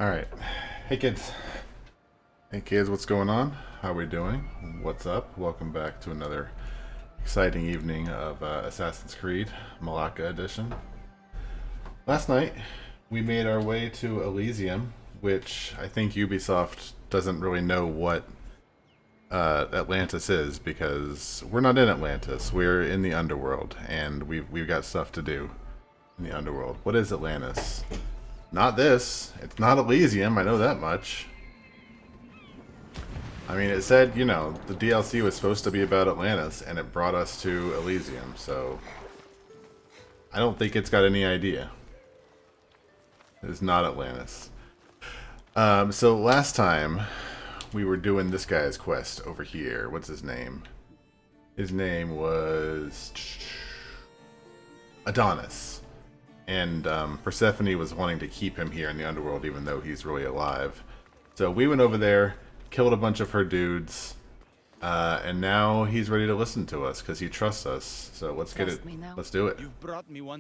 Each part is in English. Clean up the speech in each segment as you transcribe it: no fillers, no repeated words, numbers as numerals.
Alright. Hey kids. Hey kids, what's going on? How we doing? What's up? Welcome back to another exciting evening of Assassin's Creed Malacca Edition. Last night, we made our way to Elysium, which I think Ubisoft doesn't really know what Atlantis is, because we're not in Atlantis. We're in the underworld, and we've got stuff to do in the underworld. What is Atlantis? Not this. It's not Elysium, I know that much. I mean, it said, you know, the DLC was supposed to be about Atlantis, and it brought us to Elysium, so I don't think it's got any idea. It's not Atlantis. So last time, we were doing this guy's quest over here. What's his name? His name was Adonis. And Persephone was wanting to keep him here in the underworld even though he's really alive. So we went over there, killed a bunch of her dudes, and now he's ready to listen to us because he trusts us. So let's get it. Let's do it.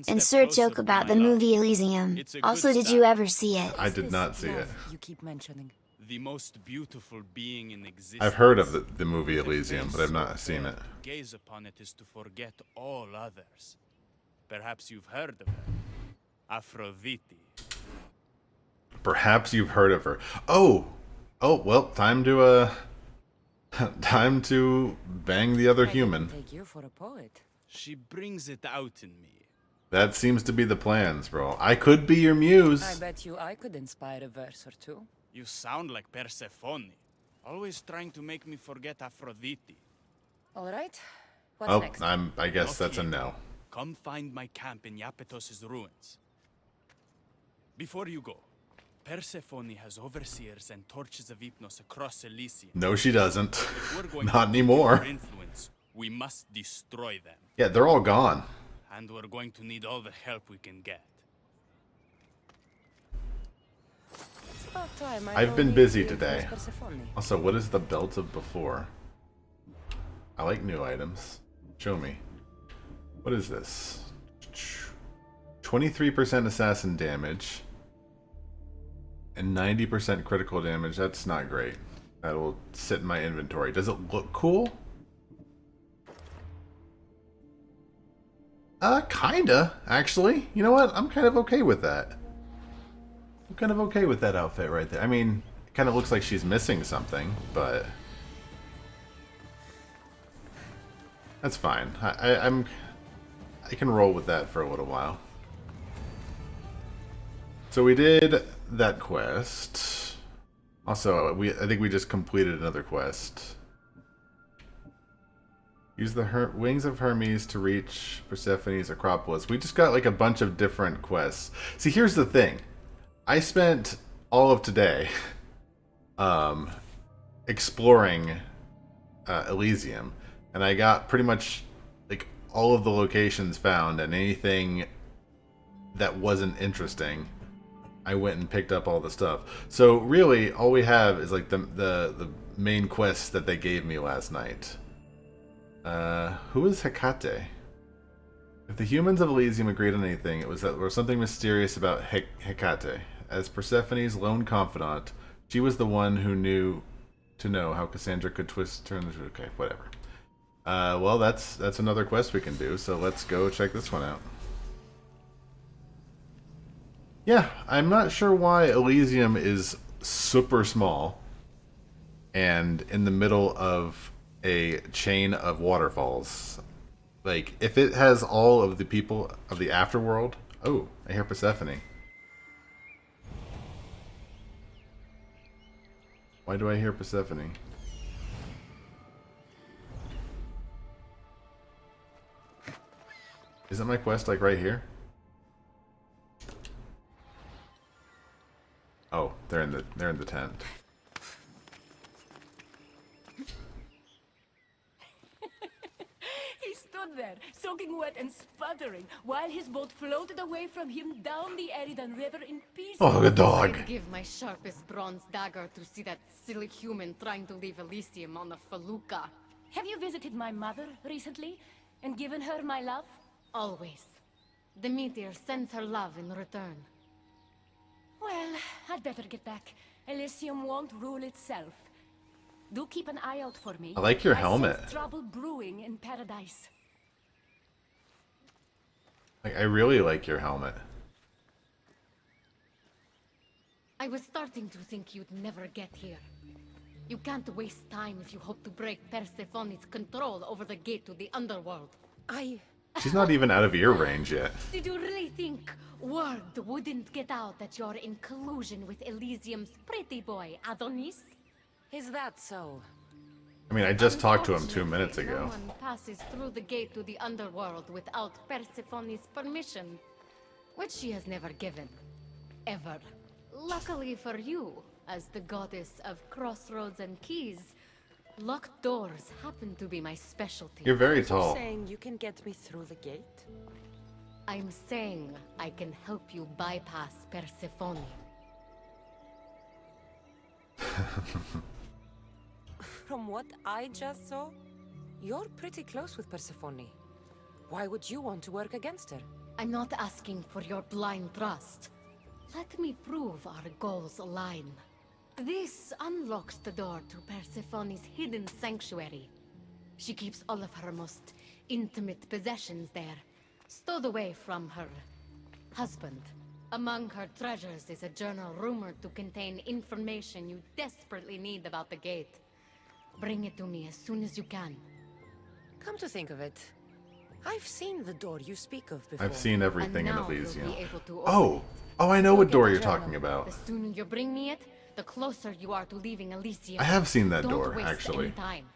Insert joke about the movie Elysium. Also, did you ever see it? I did not see it. You keep mentioning the most beautiful being in existence. I've heard of the movie Elysium, but I've not seen it. Gaze upon it is to forget all others. Perhaps you've heard of her. Aphrodite. Perhaps you've heard of her. Oh, well, time to time to bang the other human. Take you for a poet. She brings it out in me. That seems to be the plans, bro. I could be your muse. I bet you I could inspire a verse or two. You sound like Persephone, always trying to make me forget Aphrodite. All right. What's Oh, next? I guess that's a no. Come find my camp in Iapetos' ruins. Before you go, Persephone has overseers and torches of Hypnos across Elysium. No, she doesn't. If we're going Not to anymore. keep her influence, we must destroy them. Yeah, they're all gone. And we're going to need all the help we can get. It's about time I've been know busy the today. infamous Persephone. Also, what is the belt of before? I like new items. Show me. What is this? 23% assassin damage and 90% critical damage. That's not great. That'll sit in my inventory. Does it look cool? Kinda, actually. You know what? I'm kind of okay with that. I'm kind of okay with that outfit right there. I mean, it kind of looks like she's missing something, but that's fine. I can roll with that for a little while. So we did that quest. Also, I think we just completed another quest. Use the wings of Hermes to reach Persephone's Acropolis. We just got like a bunch of different quests. See, here's the thing. I spent all of today exploring Elysium, and I got pretty much like all of the locations found, and anything that wasn't interesting, I went and picked up all the stuff. So really, all we have is like the main quests that they gave me last night. Who is Hecate? If the humans of Elysium agreed on anything, it was that there was something mysterious about Hecate. As Persephone's lone confidant, she was the one who knew to know how Cassandra could turn. Okay, whatever. Well, that's another quest we can do. So let's go check this one out. Yeah, I'm not sure why Elysium is super small and in the middle of a chain of waterfalls. Like, if it has all of the people of the afterworld... Oh, I hear Persephone. Why do I hear Persephone? Isn't my quest, like, right here? Oh, they're in the tent. He stood there, soaking wet and sputtering, while his boat floated away from him down the Eridan River in pieces. Oh, the dog. I'd give my sharpest bronze dagger to see that silly human trying to leave Elysium on a felucca. Have you visited my mother recently and given her my love? Always. The meteor sends her love in return. Well, I'd better get back. Elysium won't rule itself. Do keep an eye out for me. I like your I helmet. sense trouble brewing in paradise. Like, I really like your helmet. I was starting to think you'd never get here. You can't waste time if you hope to break Persephone's control over the gate to the underworld. She's not even out of ear range yet. Did you really think word wouldn't get out that you're in collusion with Elysium's pretty boy, Adonis? Is that so? I mean, I just talked to him 2 minutes No ago. one passes through the gate to the underworld without Persephone's permission, which she has never given. Ever. Luckily for you, as the goddess of crossroads and keys, locked doors happen to be my specialty. You're very tall. Saying you can get me through the gate? I'm saying I can help you bypass Persephone. From what I just saw, you're pretty close with Persephone. Why would you want to work against her? I'm not asking for your blind trust. Let me prove our goals align. This unlocks the door to Persephone's hidden sanctuary. She keeps all of her most intimate possessions there, stowed away from her husband. Among her treasures is a journal rumored to contain information you desperately need about the gate. Bring it to me as soon as you can. Come to think of it, I've seen the door you speak of before. I've seen everything in And now you'll Elysium. be able to open Oh! it. Oh, I know what Look at door the you're journal. talking about. The sooner you bring me it, the closer you are to leaving Elysium. I have seen that Don't door, waste actually. any time.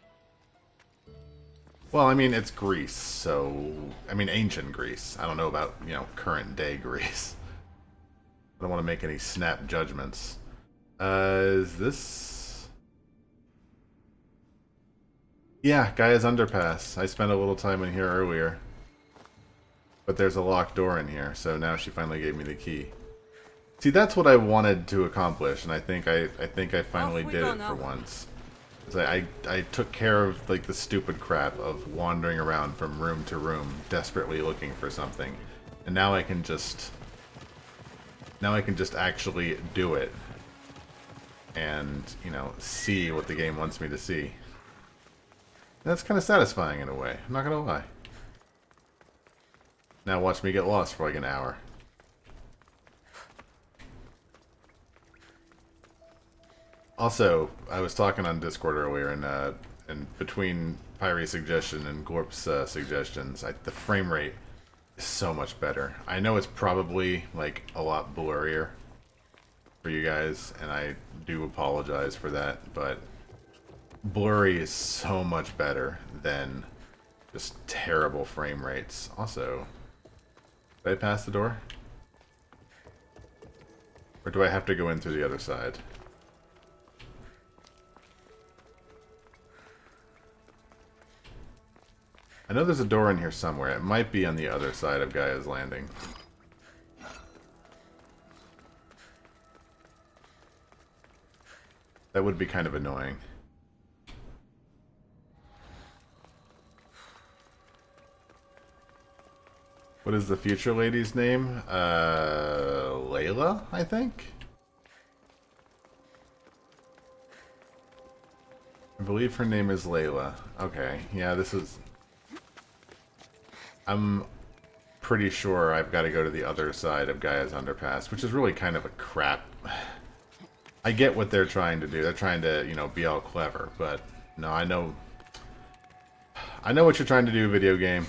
Well, I mean, it's Greece, so... I mean, ancient Greece. I don't know about, you know, current day Greece. I don't want to make any snap judgments. Is this... Yeah, Gaia's Underpass. I spent a little time in here earlier. But there's a locked door in here, so now she finally gave me the key. See, that's what I wanted to accomplish, and I think I finally did it for once. I took care of like the stupid crap of wandering around from room to room, desperately looking for something, and now I can just actually do it, and you know, see what the game wants me to see. That's kind of satisfying in a way. I'm not gonna lie. Now watch me get lost for like an hour. Also, I was talking on Discord earlier, and between Pyre's suggestion and Glorp's suggestions, the frame rate is so much better. I know it's probably like a lot blurrier for you guys, and I do apologize for that, but blurry is so much better than just terrible frame rates. Also, did I pass the door? Or do I have to go in through the other side? I know there's a door in here somewhere. It might be on the other side of Gaia's Landing. That would be kind of annoying. What is the future lady's name? Layla, I think? I believe her name is Layla. Okay, yeah, this is... I'm pretty sure I've got to go to the other side of Gaia's Underpass, which is really kind of a crap... I get what they're trying to do. They're trying to, you know, be all clever, but no, I know what you're trying to do, video game.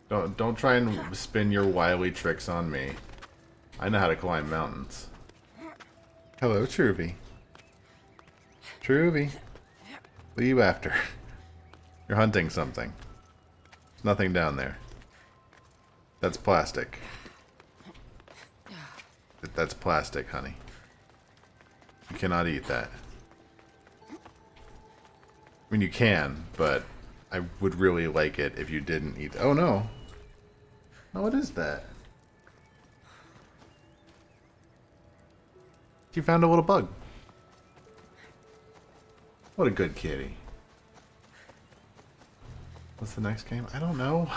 Don't try and spin your wily tricks on me. I know how to climb mountains. Hello, Truvy. Truvy. What are you after? You're hunting something. There's nothing down there. That's plastic. That's plastic, honey. You cannot eat that. I mean, you can, but I would really like it if you didn't eat. Oh no! Oh, what is that? You found a little bug. What a good kitty. What's the next game? I don't know.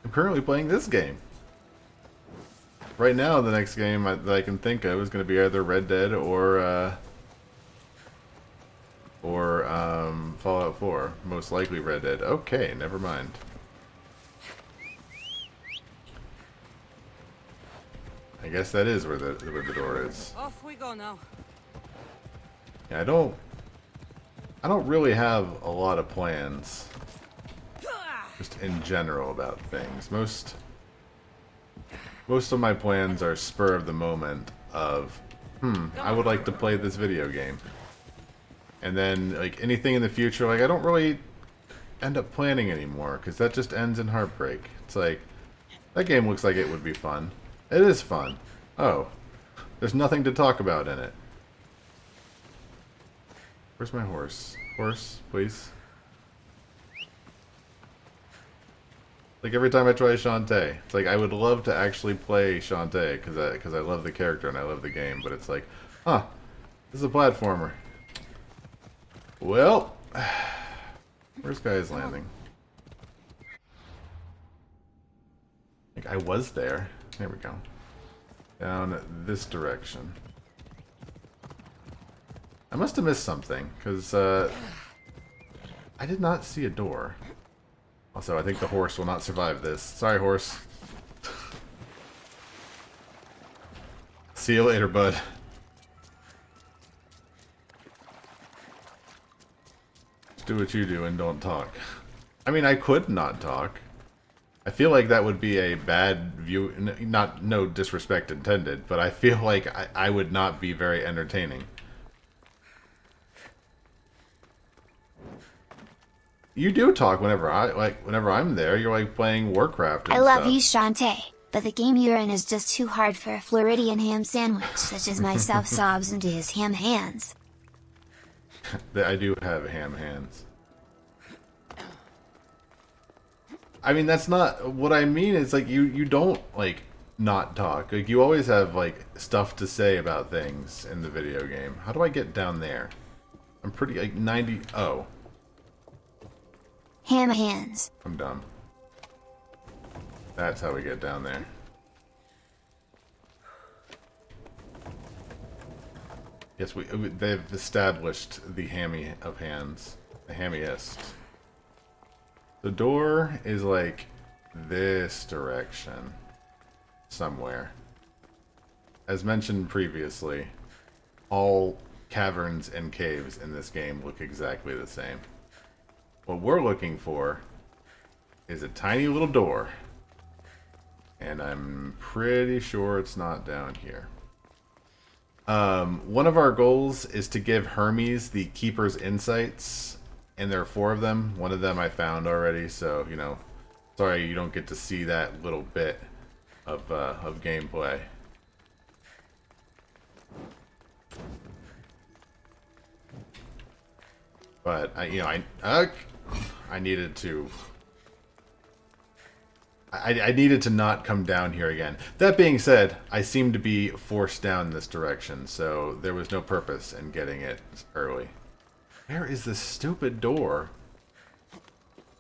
I'm currently playing this game. right now, the next game that I can think of is going to be either Red Dead or Fallout 4. Most likely Red Dead. Okay, never mind. I guess that is where the door is. Off we go now. Yeah, I don't really have a lot of plans, just in general about things. Most of my plans are spur of the moment of, I would like to play this video game. And then, like, anything in the future, like, I don't really end up planning anymore, because that just ends in heartbreak. It's like, that game looks like it would be fun. It is fun. Oh, there's nothing to talk about in it. Where's my horse? Horse, please. Like, every time I try Shantae, it's like, I would love to actually play Shantae, because I love the character and I love the game, but it's like, this is a platformer. Well, where's Guy's Landing? Like, I was there. There we go. Down this direction. I must have missed something, because I did not see a door. Also, I think the horse will not survive this. Sorry, horse. See you later, bud. Just do what you do and don't talk. I mean, I could not talk. I feel like that would be a bad view. No disrespect intended, but I feel like I would not be very entertaining. You do talk whenever I'm there. You're like playing Warcraft and I love stuff. you, Shantae, but the game you're in is just too hard for a Floridian ham sandwich such as myself sobs into his ham hands. I do have ham hands. I mean, that's not what I mean. It's like you don't like not talk. Like, you always have like stuff to say about things in the video game. How do I get down there? I'm pretty like 90. Oh, Ham hands. I'm dumb. That's how we get down there. Yes, they've established the hammy of hands, the hammiest. The door is like this direction, somewhere. As mentioned previously, all caverns and caves in this game look exactly the same. What we're looking for is a tiny little door, and I'm pretty sure it's not down here. One of our goals is to give Hermes the Keeper's Insights, and there are 4 of them. One of them I found already, so, you know, sorry you don't get to see that little bit of gameplay. But I needed to. I needed to not come down here again. That being said, I seem to be forced down this direction, so there was no purpose in getting it early. Where is this stupid door?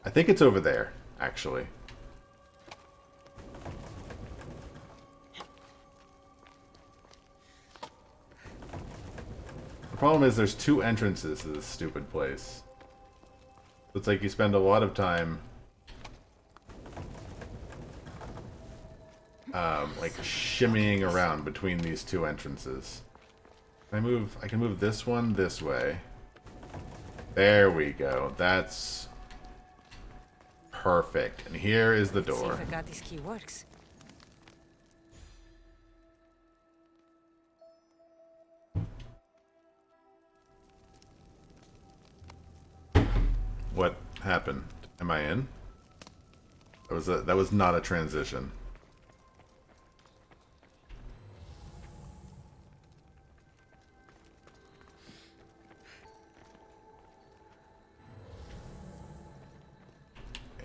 I think it's over there, actually. The problem is there's 2 entrances to this stupid place. It's like you spend a lot of time like shimmying around between these 2 entrances. I can move this one this way. There we go. That's perfect. And here is the door. See if Agati's key works. What happened? Am I in? That was not a transition.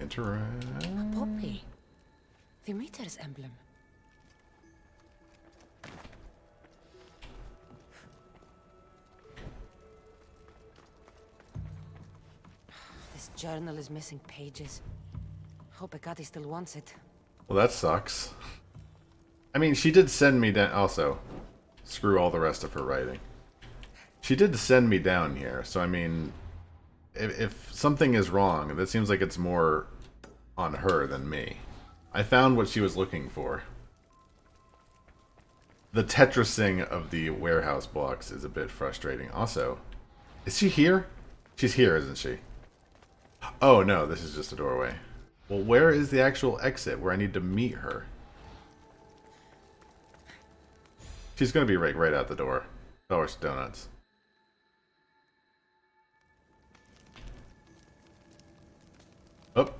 A poppy. The meter's emblem. This journal is missing pages. Hope Agati still wants it. Well, that sucks. I mean, she did send me down. Also, screw all the rest of her writing. She did send me down here, so I mean, if something is wrong, that seems like it's more on her than me. I found what she was looking for. The Tetrising of the warehouse blocks is a bit frustrating. Also, is she here? She's here, isn't she? Oh no, this is just a doorway. Well, where is the actual exit where I need to meet her? She's gonna be right out the door. Dollars Donuts. Oh,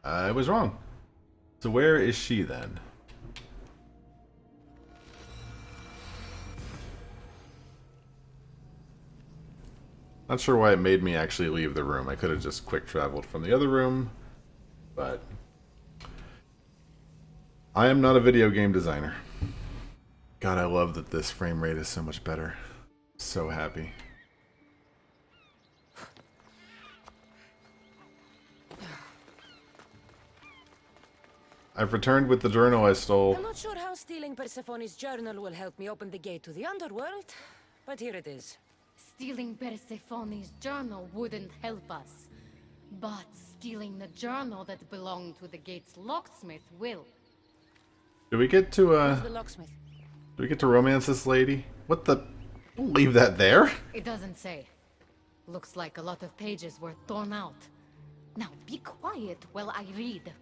I was wrong. So where is she then? Not sure why it made me actually leave the room. I could have just quick traveled from the other room, but I am not a video game designer. God, I love that this frame rate is so much better. So happy. I've returned with the journal I stole. I'm not sure how stealing Persephone's journal will help me open the gate to the underworld, but here it is. Stealing Persephone's journal wouldn't help us. But stealing the journal that belonged to the gate's locksmith will. Do we get to Who's the locksmith? do we get to romance this lady? What the? Don't leave that there. It doesn't say. Looks like a lot of pages were torn out. Now be quiet while I read.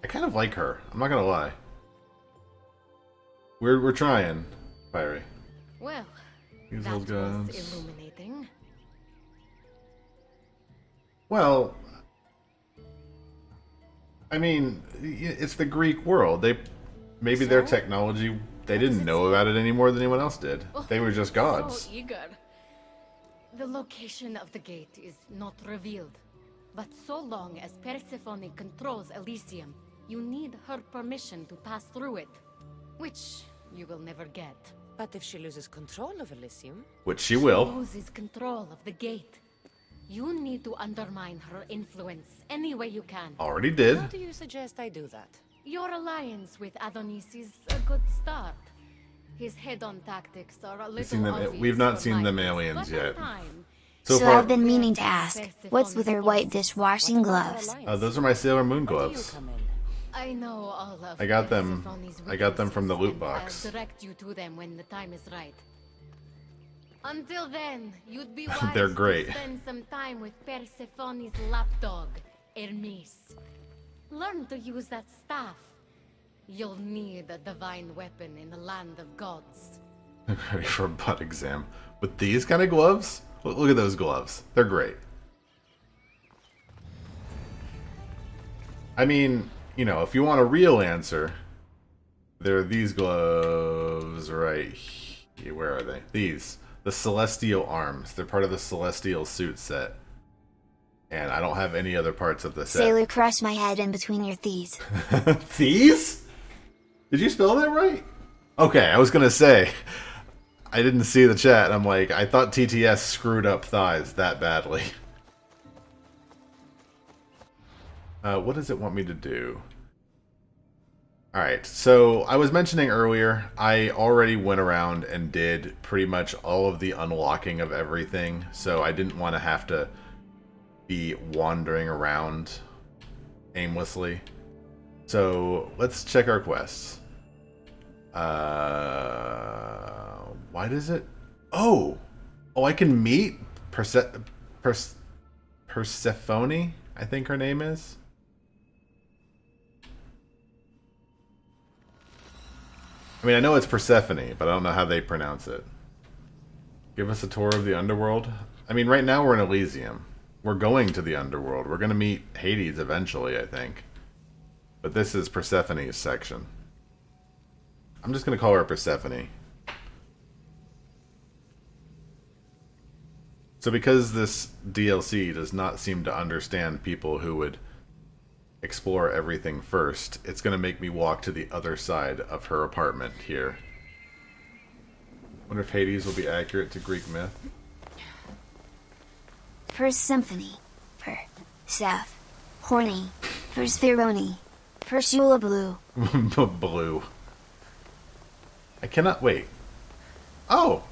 I kind of like her. I'm not gonna lie. We're trying, Fiery. Well, These that old was guns. illuminating. Well, I mean, it's the Greek world. Maybe their So? technology, they What does didn't it know say? about it any more than anyone else did. They were just So gods. eager. The location of the gate is not revealed. But so long as Persephone controls Elysium, you need her permission to pass through it. Which you will never get. But if she loses control of Elysium, Which she will. Loses control of the gate. You need to undermine her influence any way you can. Already did. how do you suggest I do that? Your alliance with Adonis is a good start. His head-on tactics are a little seen them- obvious we've not for seen them minors, aliens but in yet. time, So So far, I've been meaning to ask, what's with her white dishwashing What about gloves? Alliance? those are my Sailor Moon Where do you gloves. come in? I know all of I got them- Persephone's I got them from the loot weaknesses, and box. I'll direct you to them when the time is right. Until then, you'd be wise They're great. to spend some time with Persephone's lapdog, Hermes. Learn to use that staff. You'll need a divine weapon in the land of gods. Ready for a butt exam. With these kind of gloves? Look at those gloves. They're great. I mean, you know, if you want a real answer, there are these gloves right here. Where are they? These. The Celestial Arms. They're part of the Celestial Suit set. And I don't have any other parts of the set. Sailor, crush my head in between your thighs. These? Did you spell that right? Okay, I was gonna say. I didn't see the chat. I'm like, I thought TTS screwed up thighs that badly. What does it want me to do? Alright, so I was mentioning earlier, I already went around and did pretty much all of the unlocking of everything, so I didn't want to have to be wandering around aimlessly. So let's check our quests. Why does it? Oh, I can meet Persephone, I think her name is. I mean, I know it's Persephone, but I don't know how they pronounce it. Give us a tour of the underworld. I mean, right now we're in Elysium. We're going to the underworld. We're going to meet Hades eventually, I think. But this is Persephone's section. I'm just going to call her Persephone. So because this DLC does not seem to understand people who would explore everything first, it's going to make me walk to the other side of her apartment here. Wonder if Hades will be accurate to Greek myth. First symphony. Seth. Horny. First Pharaoni. First Shula Blue. Blue. I cannot wait. Oh!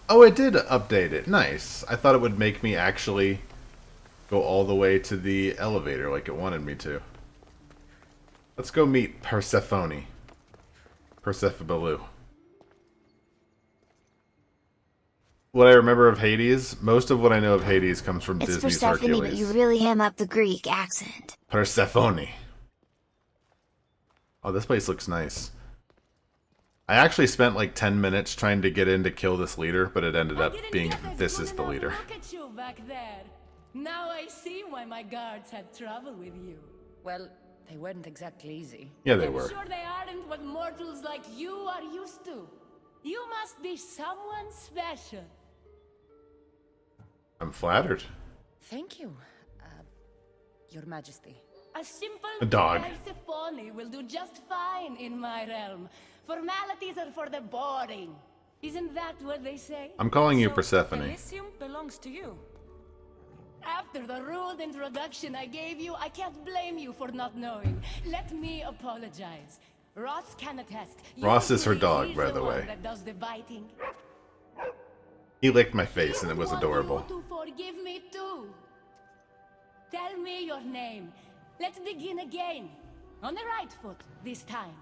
Oh, it did update it. Nice. I thought it would make me actually go all the way to the elevator like it wanted me to. Let's go meet Persephone. Persephone. What I remember of Hades, most of what I know of Hades comes from It's Disney's Persephone, Hercules. but you really ham up the Greek accent. Persephone. Oh, this place looks nice. I actually spent like 10 minutes trying to get in to kill this leader, but it ended up being this is the leader. Look at you back there. Now I see why my guards had trouble with you. Well, they weren't exactly easy. Yeah, they I'm were. sure they aren't what mortals like you are used to. You must be someone special. I'm flattered. Thank you, Your Majesty. A simple A dog. Persephone will do just fine in my realm. Formalities are for the boring. Isn't that what they say? I'm calling you So, Persephone. Elysium belongs to you. After the rude introduction I gave you, I can't blame you for not knowing. Let me apologize. Ross can attest. Ross is her Usually dog, he's by the one way. that does the biting. He licked my face and it was adorable. I want you to forgive me too. Tell me your name. Let's begin again. On the right foot this time.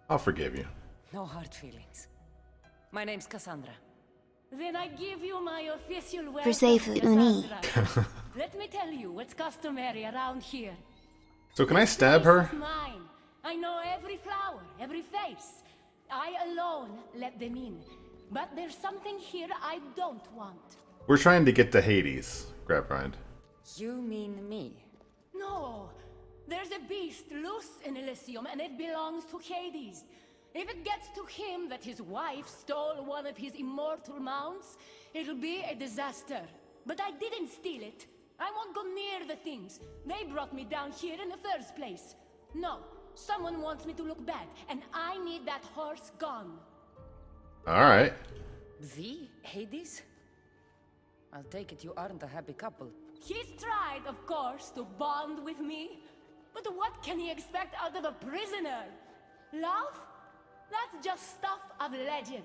I'll forgive you. No hard feelings. My name's Cassandra. Then I give you my official welcome, Persephone. Cassandra. Let me tell you what's customary around here. So can I stab This her? is mine. I know every flower, every face. I alone let them in. But there's something here I don't want. We're trying to get to Hades, Grabrind. You mean me? No. There's a beast loose in Elysium and it belongs to Hades. If it gets to him that his wife stole one of his immortal mounts, it'll be a disaster. But I didn't steal it. I won't go near the things. They brought me down here in the first place. No, someone wants me to look bad, and I need that horse gone. Alright. The Hades? I'll take it you aren't a happy couple. He's tried, of course, to bond with me. But what can he expect out of a prisoner? Love? That's just stuff of legend.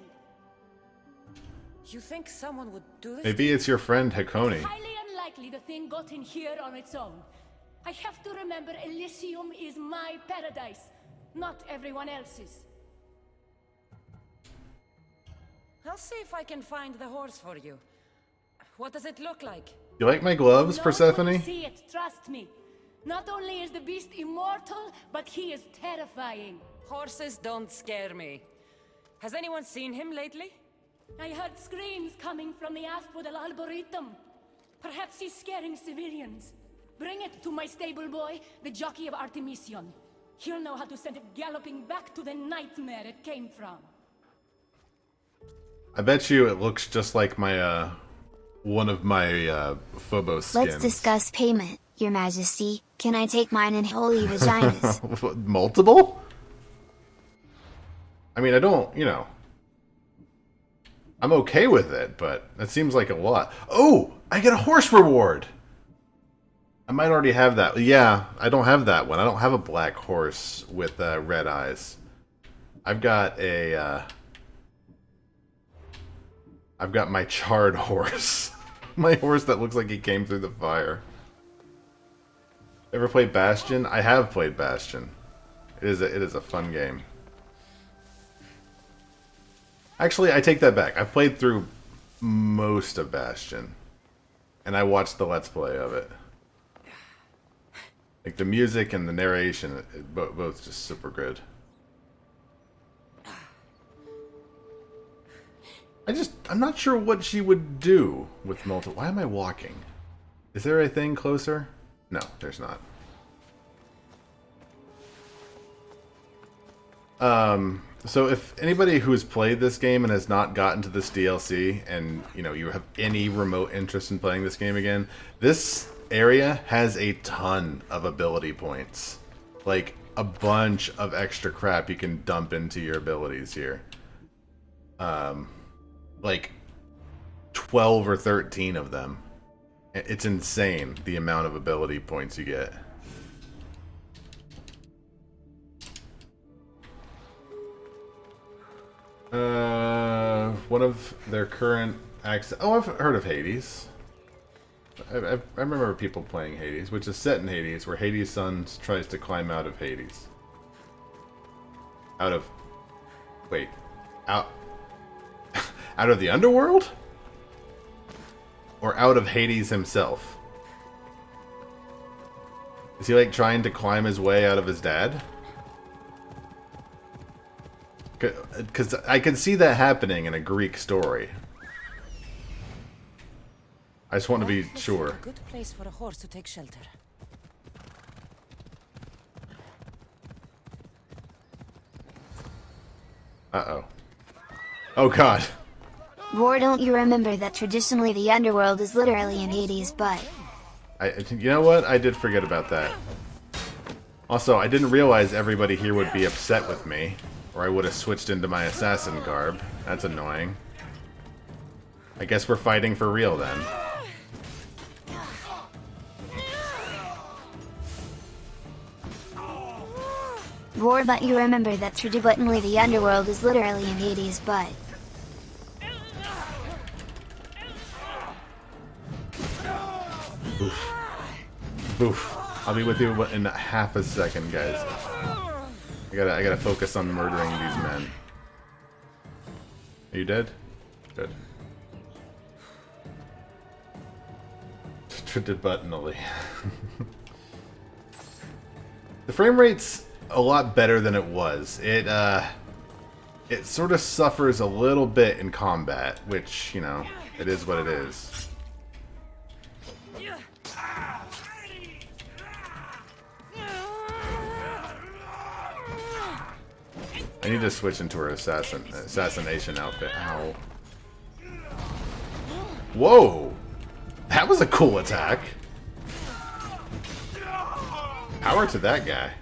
You think someone would do this? Maybe it's your friend Hakone. Highly unlikely the thing got in here on its own. I have to remember Elysium is my paradise, not everyone else's. I'll see if I can find the horse for you. What does it look like? You like my gloves, Not Persephone? when you see it, trust me. Not only is the beast immortal, but he is terrifying. Horses don't scare me. Has anyone seen him lately? I heard screams coming from the Asphodel Arboretum. Perhaps he's scaring civilians. Bring it to my stable boy, the jockey of Artemision. He'll know how to send it galloping back to the nightmare it came from. I bet you it looks just like my, one of my, Phobos skins. Let's discuss payment, Your Majesty. Can I take mine in holy vaginas? Multiple? I mean, I don't, you know. I'm okay with it, but that seems like a lot. Oh! I get a horse reward! I might already have that. Yeah, I don't have that one. I don't have a black horse with red eyes. I've got a, I've got my charred horse. My horse that looks like he came through the fire. Ever played Bastion? I have played Bastion. It is a fun game. Actually, I take that back. I've played through most of Bastion. And I watched the Let's Play of it. Like, the music and the narration, both just super good. I'm not sure what she would do with multiple... Why am I walking? Is there a thing closer? No, there's not. So if anybody who's played this game and has not gotten to this DLC, and, you know, you have any remote interest in playing this game again, this area has a ton of ability points. Like, a bunch of extra crap you can dump into your abilities here. Like 12 or 13 of them. It's insane the amount of ability points you get. One of their current acts. Oh, I've heard of Hades. I remember people playing Hades, which is set in Hades, where Hades' son tries to climb out of Hades. Out of... Wait. Out... out of the underworld? Or out of Hades himself? Is he, like, trying to climb his way out of his dad? Because I can see that happening in a Greek story. I just want to be sure. A good place for a horse to take shelter. Uh-oh. Oh, God. Roar, don't you remember that traditionally the underworld is literally in Hades' butt? You know what? I did forget about that. Also, I didn't realize everybody here would be upset with me, or I would have switched into my assassin garb. That's annoying. I guess we're fighting for real then. Roar, but you remember that traditionally the underworld is literally in Hades' butt. Oof. Oof. I'll be with you in half a second, guys. I gotta focus on murdering these men. Are you dead? Good. Traditionally. The frame rate's a lot better than it was. It sort of suffers a little bit in combat, which, you know, it is what it is. I need to switch into her assassination outfit. Ow. Whoa! That was a cool attack. Power to that guy.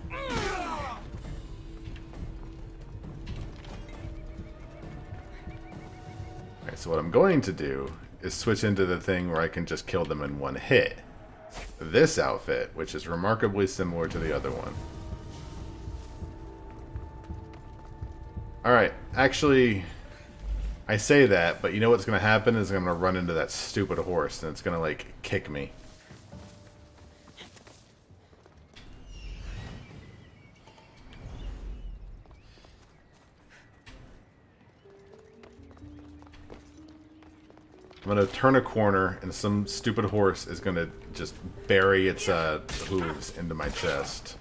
Alright, so what I'm going to do is switch into the thing where I can just kill them in one hit. This outfit, which is remarkably similar to the other one. Alright, actually, I say that, but you know what's going to happen is I'm going to run into that stupid horse and it's going to, like, kick me. I'm going to turn a corner and some stupid horse is going to just bury its hooves into my chest.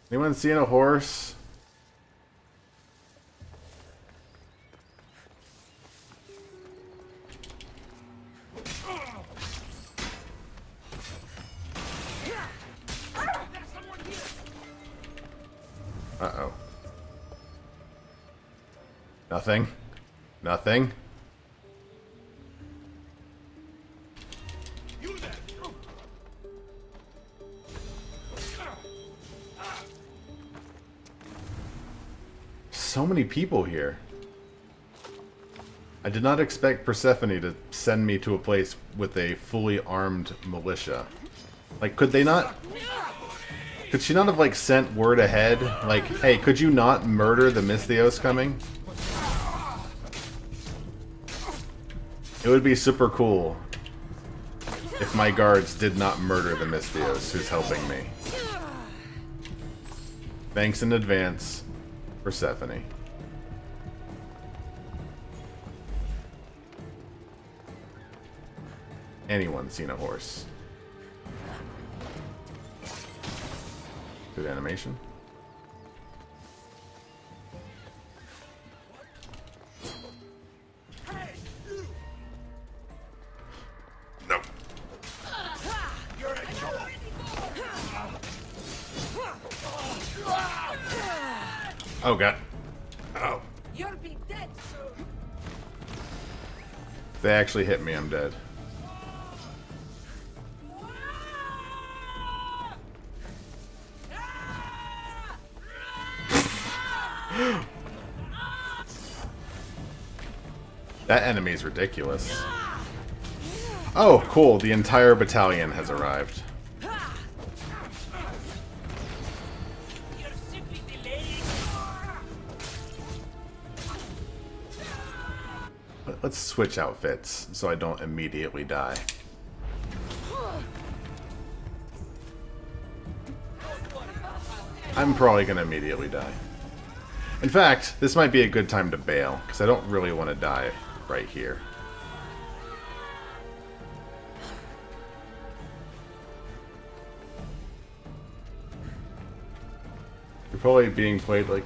Anyone seen a horse? Uh-oh. Nothing. Nothing. So many people here. I did not expect Persephone to send me to a place with a fully armed militia. Like, could they not... Could she not have, like, sent word ahead? Like, hey, could you not murder the Mythios coming? It would be super cool if my guards did not murder the Mythios who's helping me. Thanks in advance, Persephone. Anyone seen a horse? Good animation. No. Oh god. Oh. You'll be dead soon. If they actually hit me, I'm dead. That enemy is ridiculous. Oh, cool. The entire battalion has arrived. let's switch outfits so I don't immediately die. I'm probably gonna immediately die. In fact, this might be a good time to bail, because I don't really want to die right here. You're probably being played like...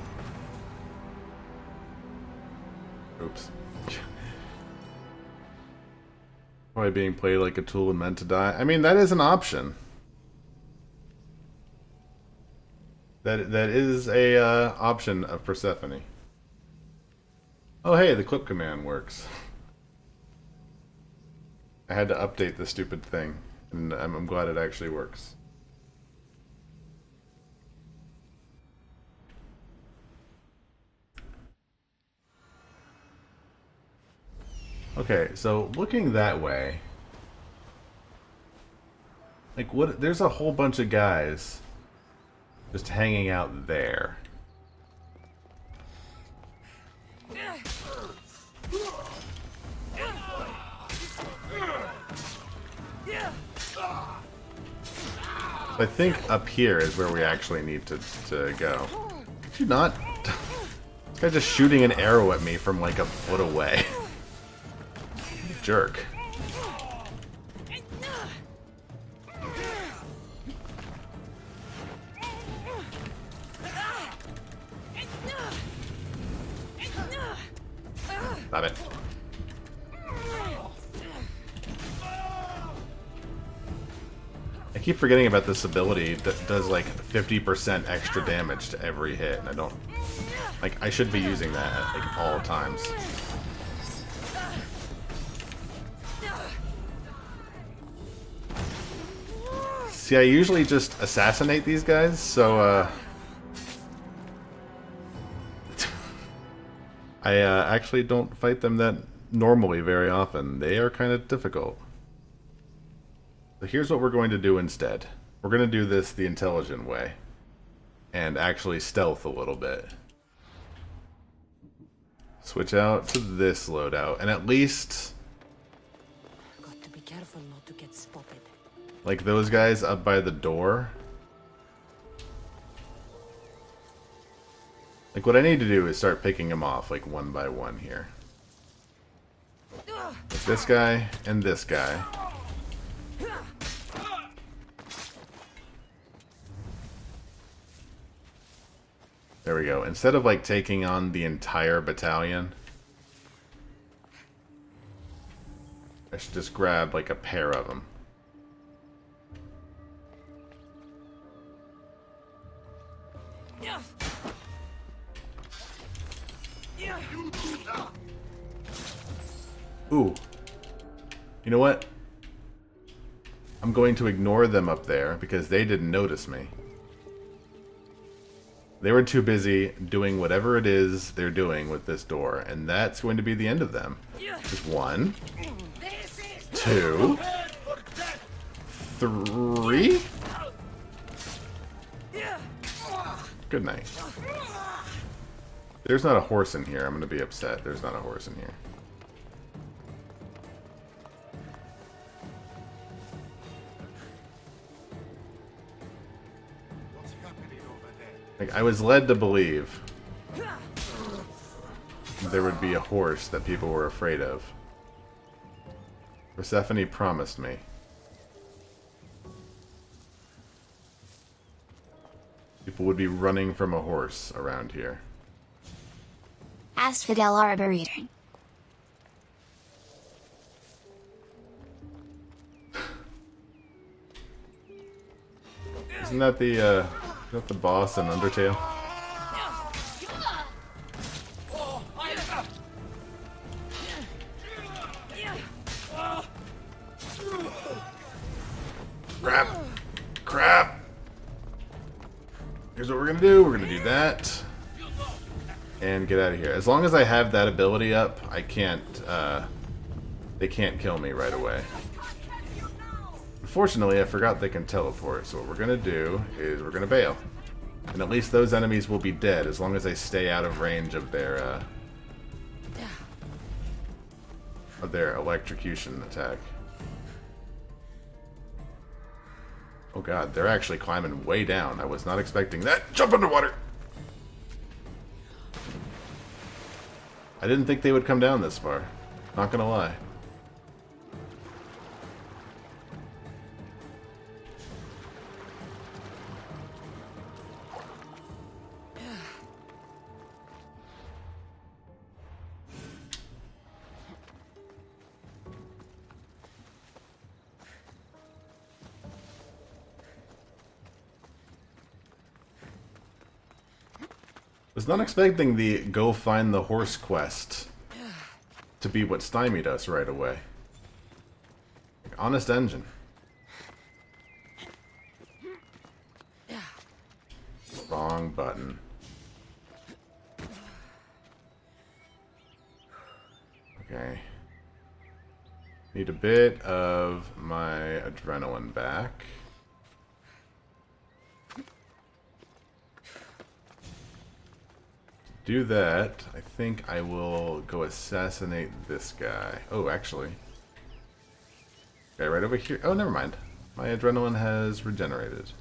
Oops. Probably being played like a tool and meant to die. I mean, that is an option. That is a option of Persephone. Oh hey, the clip command works. I had to update the stupid thing, and I'm glad it actually works. Okay, so looking that way, like what? There's a whole bunch of guys just hanging out there. I think up here is where we actually need to go. Could you not? This guy's just shooting an arrow at me from like a foot away. Jerk. Stop it. I keep forgetting about this ability that does like 50% extra damage to every hit, and I don't... Like, I should be using that at like all times. See, I usually just assassinate these guys, so, I actually don't fight them that normally very often. They are kind of difficult. So here's what we're going to do instead. We're going to do this the intelligent way. And actually stealth a little bit. Switch out to this loadout. And at least... Got to be careful not to get spotted. Like those guys up by the door. Like what I need to do is start picking them off like one by one here. Like this guy and this guy. There we go. Instead of like taking on the entire battalion, I should just grab like a pair of them. Ooh. You know what? I'm going to ignore them up there because they didn't notice me. They were too busy doing whatever it is they're doing with this door, and that's going to be the end of them. Just 1, 2, 3. Good night. There's not a horse in here. I'm going to be upset. There's not a horse in here. Like, I was led to believe there would be a horse that people were afraid of. Persephone promised me. People would be running from a horse around here. Asphodel Arboretum. Isn't that the boss in Undertale? Crap! Crap! Here's what we're gonna do. We're gonna do that. And get out of here. As long as I have that ability up, I can't, they can't kill me right away. Unfortunately, I forgot they can teleport, so what we're gonna do is we're gonna bail. And at least those enemies will be dead as long as I stay out of range of their, of their electrocution attack. Oh god, they're actually climbing way down. I was not expecting that. Jump underwater! I didn't think they would come down this far. Not gonna lie. Was not expecting the go find the horse quest to be what stymied us right away. Honest engine. Wrong button. Okay. Need a bit of my adrenaline back. Do that, I think I will go assassinate this guy. Oh, actually. Okay, right over here. Oh, never mind. My adrenaline has regenerated.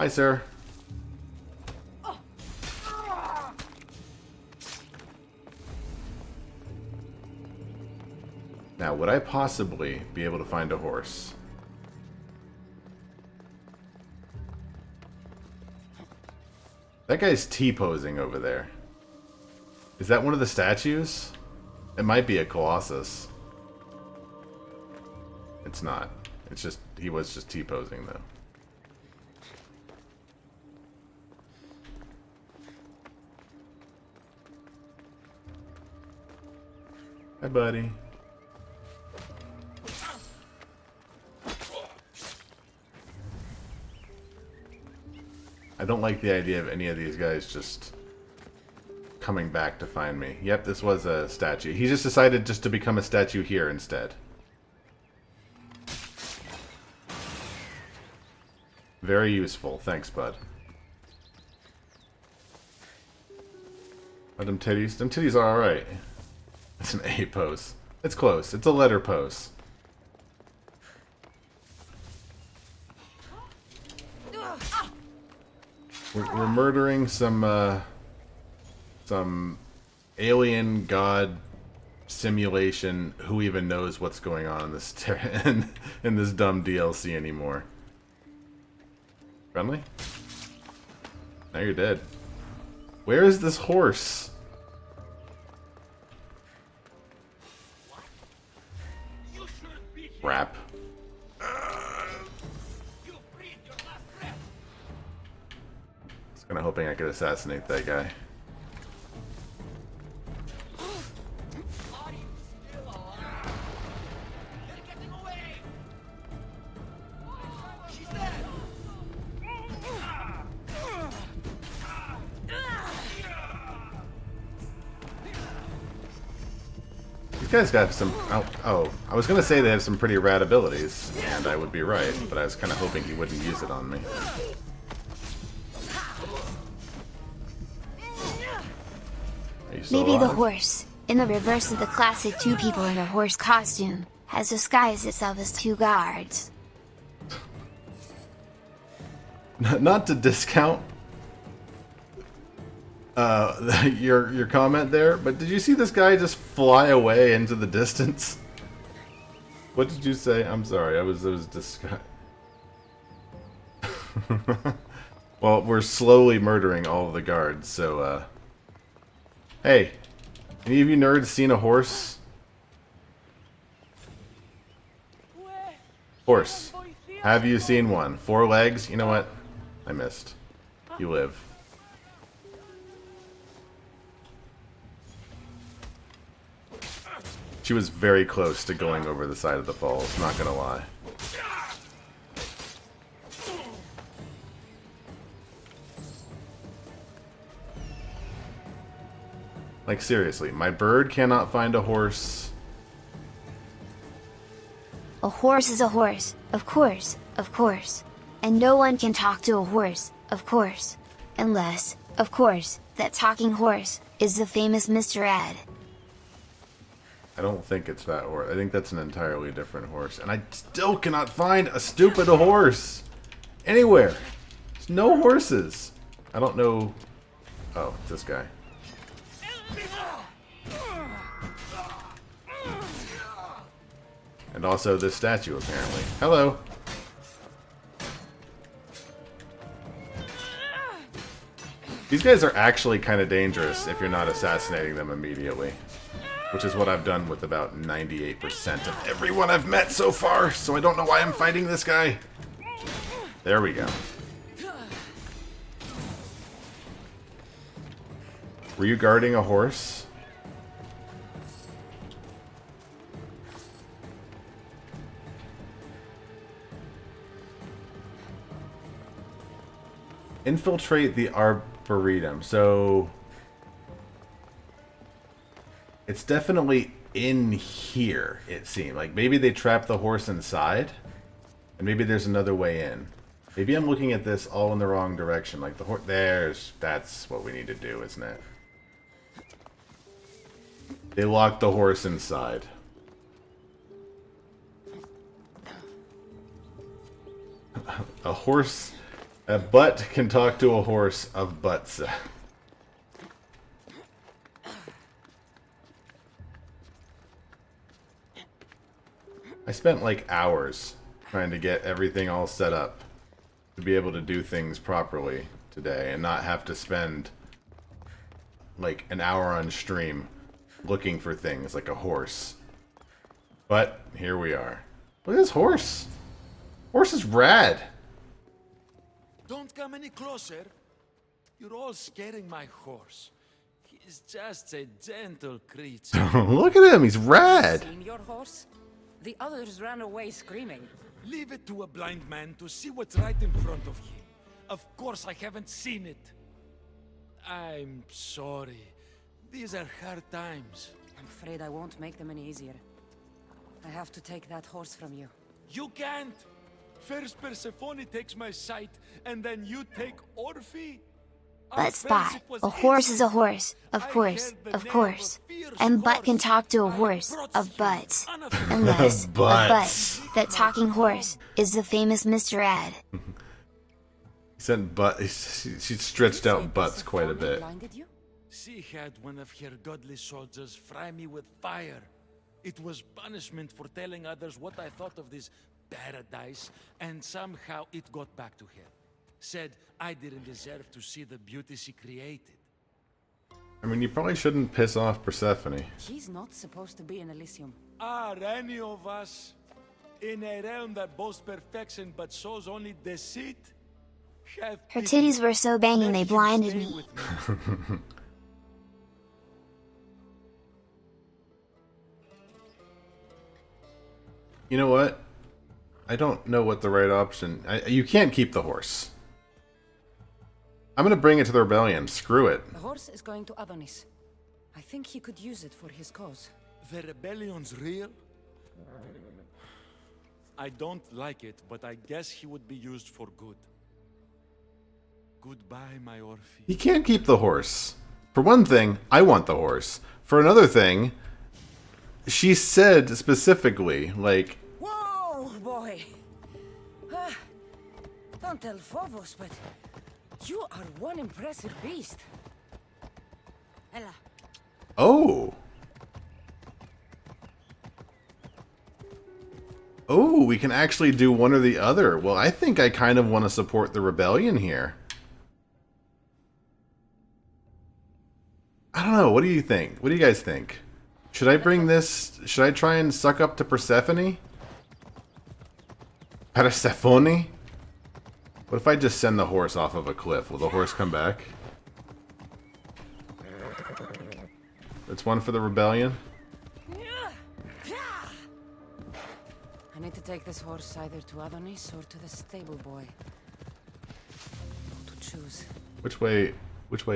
Hi, sir. Now, would I possibly be able to find a horse? That guy's T-posing over there. Is that one of the statues? It might be a Colossus. It's not. It's just, he was just T-posing though. Hi, buddy. I don't like the idea of any of these guys just coming back to find me. Yep, this was a statue. He just decided just to become a statue here instead. Very useful. Thanks, bud. Oh, them titties. Them titties are alright. It's an A pose. It's close. It's a letter pose. We're murdering some alien god simulation. Who even knows what's going on in this in this dumb DLC anymore? Friendly? Now you're dead. Where is this horse? Rap. Kind of hoping I could assassinate that guy. These guys got some... Oh, I was going to say they have some pretty rad abilities, and I would be right, but I was kind of hoping he wouldn't use it on me. Maybe the horse, in the reverse of the classic two people in a horse costume, has disguised itself as two guards. Not to discount your comment there, but did you see this guy just fly away into the distance? What did you say? I'm sorry, it was disgust. Well, we're slowly murdering all of the guards, so hey, any of you nerds seen a horse? Horse. Have you seen one? 4 legs? You know what? I missed. You live. She was very close to going over the side of the falls, not gonna lie. Like, seriously, my bird cannot find a horse. A horse is a horse, of course, of course. And no one can talk to a horse, of course. Unless, of course, that talking horse is the famous Mr. Ed. I don't think it's that horse. I think that's an entirely different horse. And I still cannot find a stupid horse anywhere. There's no horses. I don't know. Oh, it's this guy. And also this statue, apparently. Hello. These guys are actually kind of dangerous if you're not assassinating them immediately. Which is what I've done with about 98% of everyone I've met so far, so I don't know why I'm fighting this guy. There we go. Were you guarding a horse? Infiltrate the Arboretum. So it's definitely in here, it seemed. Like maybe they trapped the horse inside, and maybe there's another way in. Maybe I'm looking at this all in the wrong direction. Like the horse, that's what we need to do, isn't it? They locked the horse inside. A butt can talk to a horse of butts. I spent like hours trying to get everything all set up to be able to do things properly today and not have to spend like an hour on stream looking for things like a horse. But here we are. Look at this horse. Horse is rad. Don't come any closer. You're all scaring my horse. He's just a gentle creature. Look at him. He's rad. Seen your horse? The others ran away screaming. Leave it to a blind man to see what's right in front of him. Of course I haven't seen it. I'm sorry. These are hard times. I'm afraid I won't make them any easier. I have to take that horse from you. You can't. First Persephone takes my sight, and then you take Orphe? But Spot, a horse is a horse, of course, of course. And Butt can talk to a horse, of butts. Unless, a butt, that talking horse, is the famous Mr. Ed. He said butt, she stretched out butts quite a bit. She had one of her godly soldiers fry me with fire. It was punishment for telling others what I thought of this paradise, and somehow it got back to her. Said I didn't deserve to see the beauty she created. I mean, you probably shouldn't piss off Persephone. He's not supposed to be in Elysium. Are any of us in a realm that boasts perfection but shows only deceit? Her titties were so banging they blinded me. You know what? I don't know what the right option... you can't keep the horse. I'm gonna bring it to the rebellion. Screw it. The horse is going to Adonis. I think he could use it for his cause. The rebellion's real? I don't like it, but I guess he would be used for good. Goodbye, my Orphe. He can't keep the horse. For one thing, I want the horse. For another thing, she said specifically, like... Whoa, boy! Don't tell Phobos, but you are one impressive beast. Ella. Oh! Oh, we can actually do one or the other. Well, I think I kind of want to support the rebellion here. I don't know. What do you think? What do you guys think? Should I bring this... Should I try and suck up to Persephone? Persephone? What if I just send the horse off of a cliff? Will the horse come back? That's one for the rebellion. I need to take this horse either to Adonis or to the stable boy. What to choose? Which way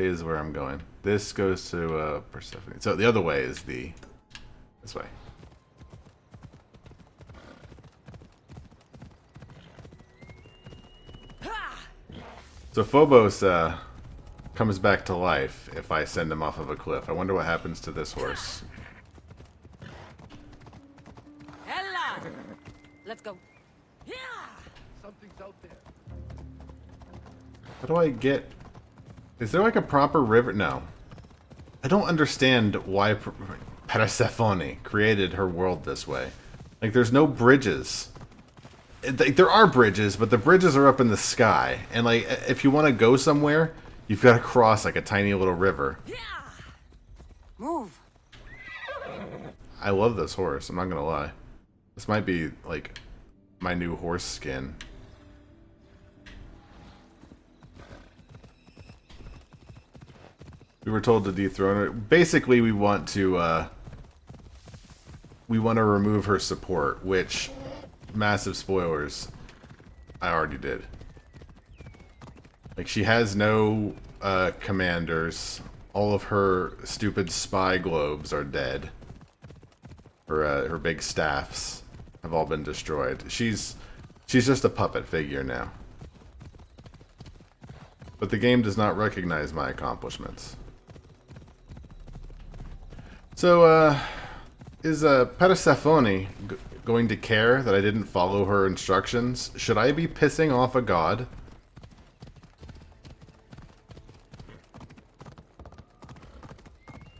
is where I'm going? This goes to Persephone. So the other way is this way. So Phobos comes back to life if I send him off of a cliff. I wonder what happens to this horse. Let's go. Yeah. Something's out there. How do I get... Is there like a proper river? No. I don't understand why Persephone created her world this way. Like, there's no bridges. There are bridges, but the bridges are up in the sky. And, like, if you want to go somewhere, you've got to cross, like, a tiny little river. Yeah. Move. I love this horse, I'm not going to lie. This might be, like, my new horse skin. We were told to dethrone her. Basically, we want to remove her support, which, massive spoilers, I already did. Like, she has no commanders. All of her stupid spy globes are dead. Her big staffs have all been destroyed. She's just a puppet figure now. But the game does not recognize my accomplishments. So, is Persephone going to care that I didn't follow her instructions? Should I be pissing off a god?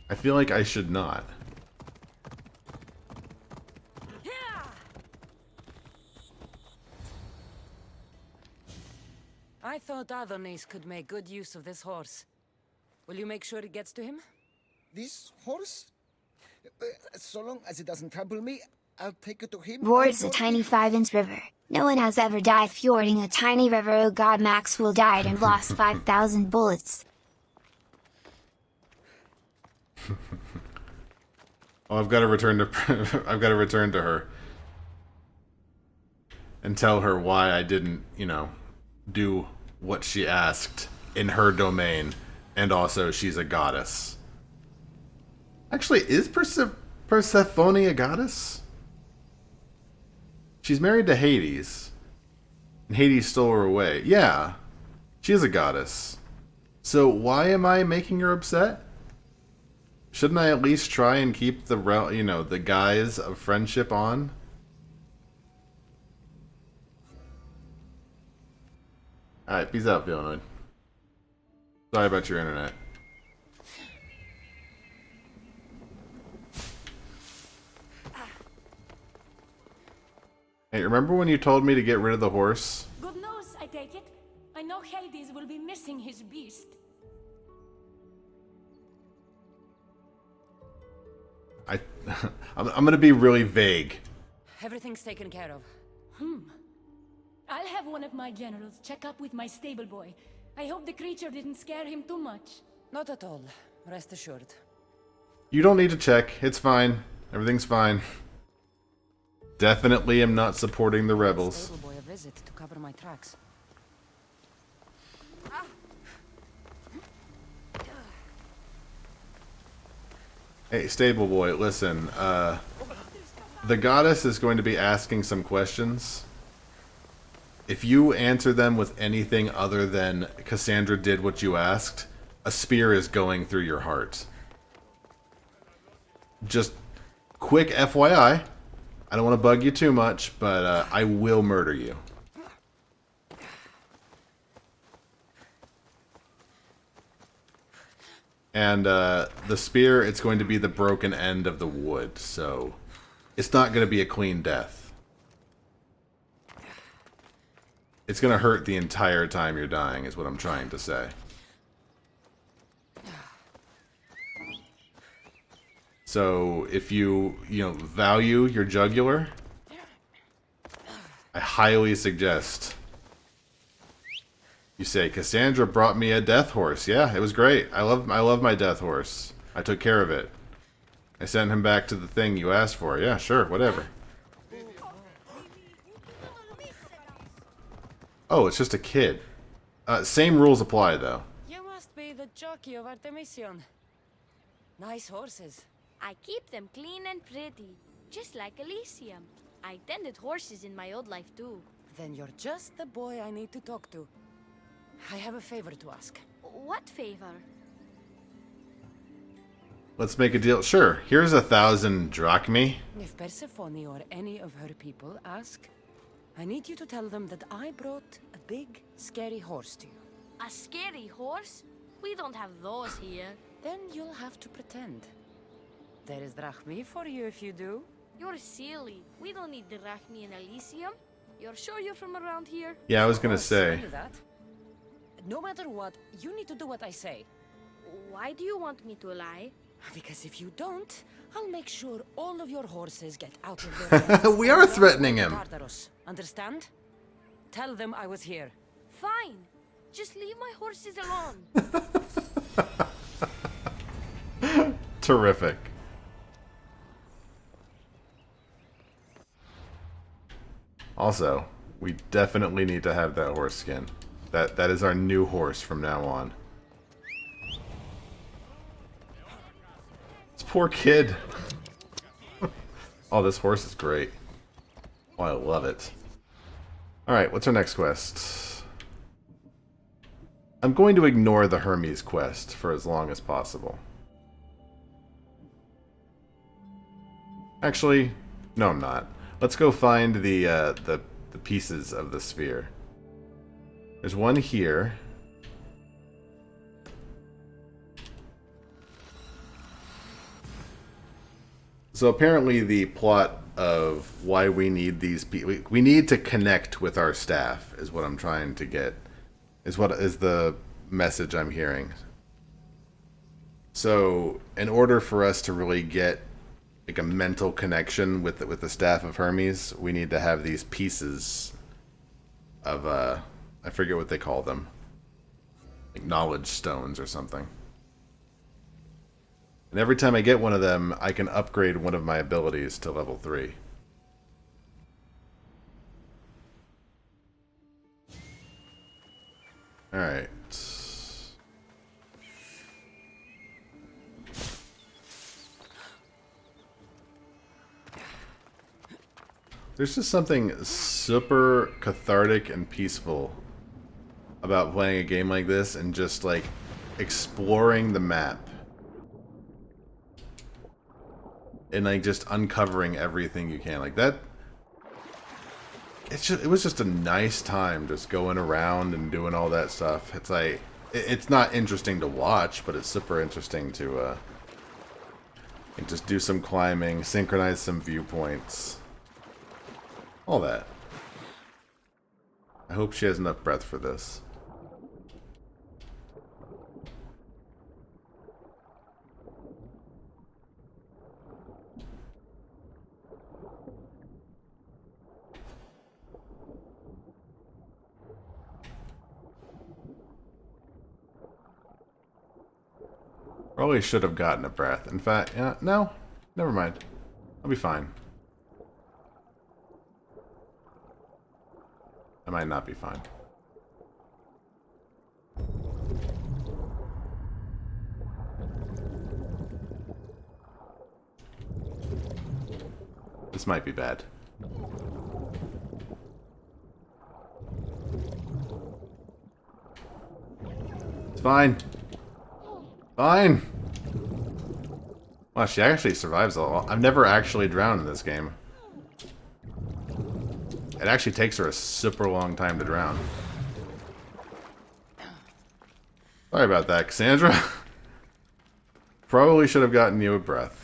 I feel like I should not. I thought Adonis could make good use of this horse. Will you make sure it gets to him? This horse? So long as it doesn't trample me, I'll take it to him. Roar is a tiny 5-inch river. No one has ever died fjording a tiny river. Oh god, Maxwell died and lost 5,000 bullets. Oh, I've got to return to I've got to return to her and tell her why I didn't, you know, do what she asked in her domain, and also she's a goddess. Actually, is Persephone a goddess? She's married to Hades, and Hades stole her away. Yeah, she is a goddess. So why am I making her upset? Shouldn't I at least try and keep the the guise of friendship on? Alright, peace out, Villainoid. Sorry about your internet. Hey, remember when you told me to get rid of the horse? Good news, I take it. I know Hades will be missing his beast. I'm gonna be really vague. Everything's taken care of. I'll have one of my generals check up with my stable boy. I hope the creature didn't scare him too much. Not at all. Rest assured. You don't need to check. It's fine. Everything's fine. Definitely am not supporting the rebels. Stable boy a visit to cover my tracks. Hey, stable boy, listen. The goddess is going to be asking some questions. If you answer them with anything other than Cassandra did what you asked, a spear is going through your heart. Just quick FYI. I don't want to bug you too much, but I will murder you. And the spear, it's going to be the broken end of the wood, so it's not going to be a clean death. It's going to hurt the entire time you're dying, is what I'm trying to say. So if you value your jugular, I highly suggest you say, Cassandra brought me a death horse. Yeah, it was great. I love my death horse. I took care of it. I sent him back to the thing you asked for. Yeah, sure, whatever. Oh, it's just a kid. Same rules apply, though. You must be the jockey of Artemision. Nice horses. I keep them clean and pretty, just like Elysium. I tended horses in my old life too. Then you're just the boy I need to talk to. I have a favor to ask. What favor? Let's make a deal. Sure, here's 1,000 drachmae. If Persephone or any of her people ask, I need you to tell them that I brought a big, scary horse to you. A scary horse? We don't have those here. Then you'll have to pretend. There is drachmi for you if you do. You're silly. We don't need the drachmi in Elysium. You're sure you're from around here? Yeah, I was gonna say. I knew that. No matter what, you need to do what I say. Why do you want me to lie? Because if you don't, I'll make sure all of your horses get out of their We are threatening him. Tartarus. Understand? Tell them I was here. Fine. Just leave my horses alone. Terrific. Also, we definitely need to have that horse skin. That is our new horse from now on. This poor kid. Oh, this horse is great. Oh, I love it. Alright, what's our next quest? I'm going to ignore the Hermes quest for as long as possible. Actually, no I'm not. Let's go find the pieces of the sphere. There's one here. So apparently the plot of why we need these we need to connect with our staff is what I'm trying to get. Is what is the message I'm hearing. So in order for us to really get like a mental connection with the staff of Hermes, we need to have these pieces of I forget what they call them. Like knowledge stones or something. And every time I get one of them, I can upgrade one of my abilities to level 3. Alright. There's just something super cathartic and peaceful about playing a game like this and just like exploring the map. And like just uncovering everything you can. Like that it was just a nice time just going around and doing all that stuff. It's like it's not interesting to watch, but it's super interesting to like just do some climbing, synchronize some viewpoints. All that. I hope she has enough breath for this. Probably should have gotten a breath. In fact, yeah, no, never mind. I'll be fine. I might not be fine. This might be bad. It's fine. Fine. Wow, she actually survives a lot. I've never actually drowned in this game. It actually takes her a super long time to drown. Sorry about that, Cassandra. Probably should have gotten you a breath.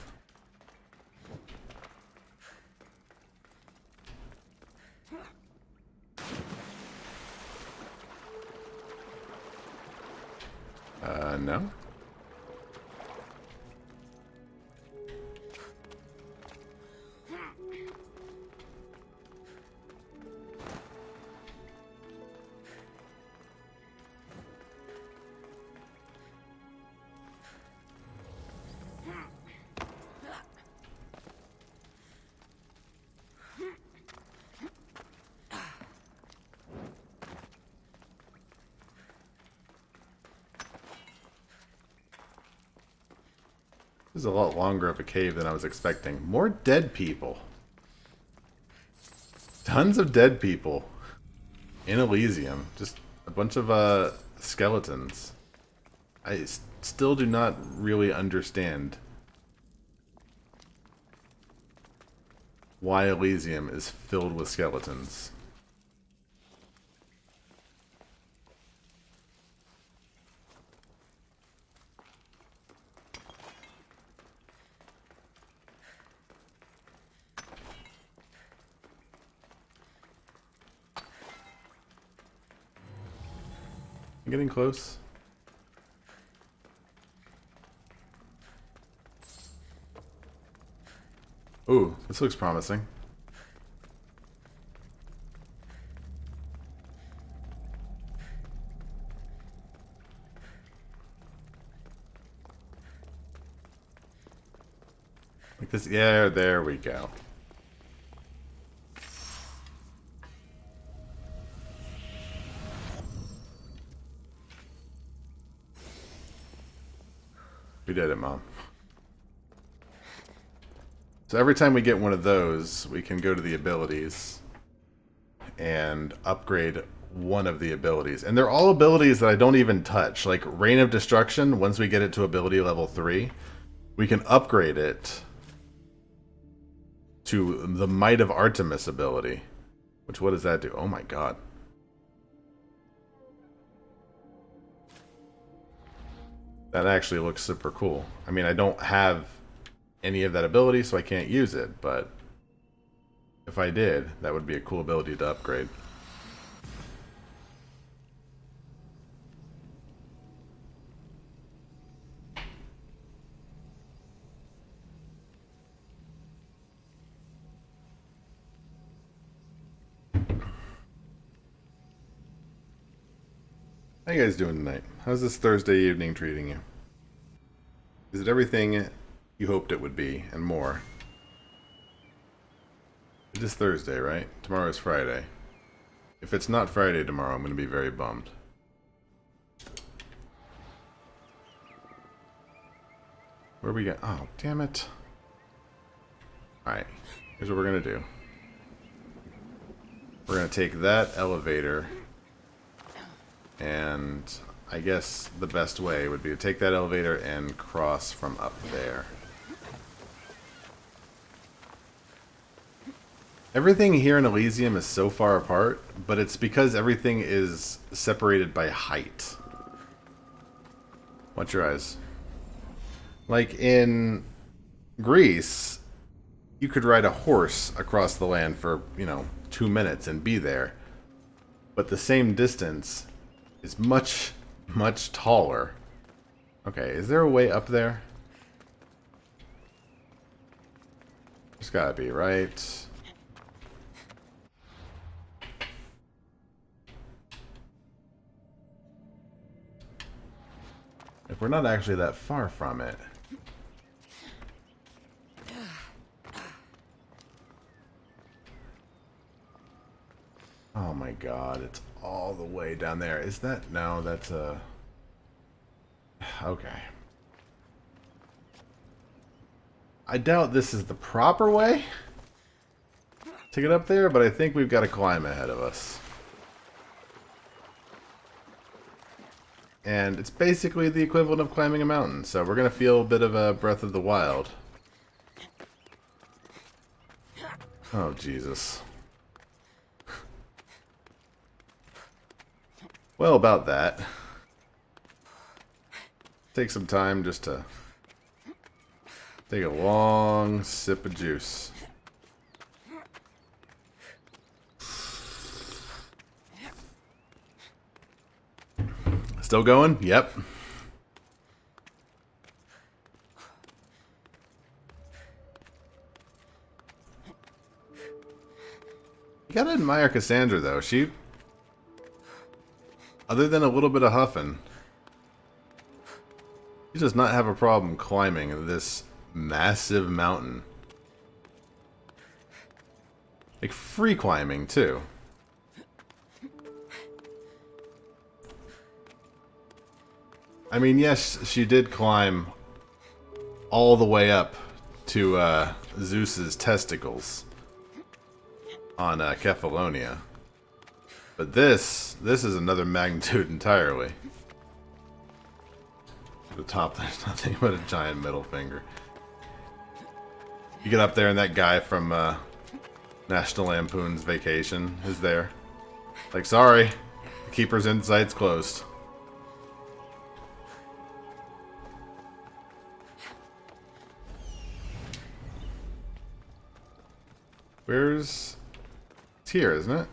No. This is a lot longer of a cave than I was expecting. More dead people. Tons of dead people. In Elysium. Just a bunch of skeletons. I still do not really understand why Elysium is filled with skeletons. I'm getting close. Ooh, this looks promising. Like this, yeah, there we go. We did it, Mom. So every time we get one of those, we can go to the abilities and upgrade one of the abilities. And they're all abilities that I don't even touch. Like Reign of Destruction, once we get it to ability level 3, we can upgrade it to the Might of Artemis ability. Which, what does that do? Oh my god. That actually looks super cool. I mean, I don't have any of that ability, so I can't use it, but if I did, that would be a cool ability to upgrade. How you guys doing tonight? How's this Thursday evening treating you? Is it everything you hoped it would be, and more? It is Thursday, right? Tomorrow is Friday. If it's not Friday tomorrow, I'm going to be very bummed. Where are we going? Oh, damn it. Alright, here's what we're going to do. We're going to take that elevator, and I guess the best way would be to take that elevator and cross from up there. Everything here in Elysium is so far apart, but it's because everything is separated by height. Watch your eyes. Like in Greece, you could ride a horse across the land for, 2 minutes and be there. But the same distance is much, much taller. Okay, is there a way up there? There's gotta be, right? If we're not actually that far from it. Oh my god, it's all the way down there. Is that... No, that's a... Okay. I doubt this is the proper way to get up there, but I think we've got a climb ahead of us. And it's basically the equivalent of climbing a mountain, so we're going to feel a bit of a Breath of the Wild. Oh, Jesus. Well, about that. Take some time just to take a long sip of juice. Still going? Yep. You gotta admire Cassandra, though. She, other than a little bit of huffing, she does not have a problem climbing this massive mountain. Like, free climbing, too. I mean, yes, she did climb all the way up to Zeus's testicles on Kefalonia. But this is another magnitude entirely. At the top, there's nothing but a giant middle finger. You get up there and that guy from National Lampoon's Vacation is there. Like, sorry, the Keeper's Insight's closed. Where's... It's here, isn't it?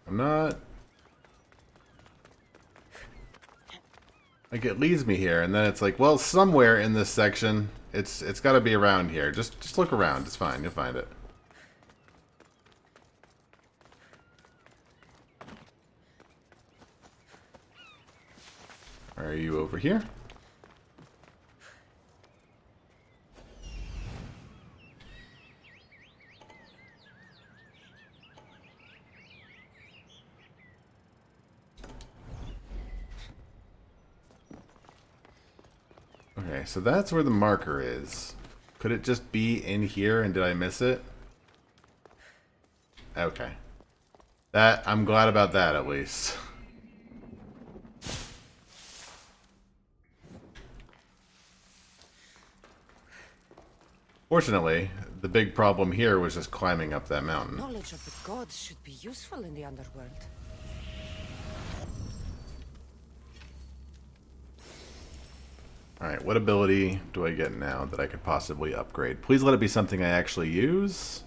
I'm not... Like, it leads me here, and then it's like, well, somewhere in this section, it's got to be around here. Just look around. It's fine. You'll find it. Are you over here? Okay, so that's where the marker is. Could it just be in here and did I miss it? Okay. I'm glad about that at least. Fortunately, the big problem here was just climbing up that mountain. Knowledge of the gods should be useful in the underworld. Alright, what ability do I get now that I could possibly upgrade? Please let it be something I actually use.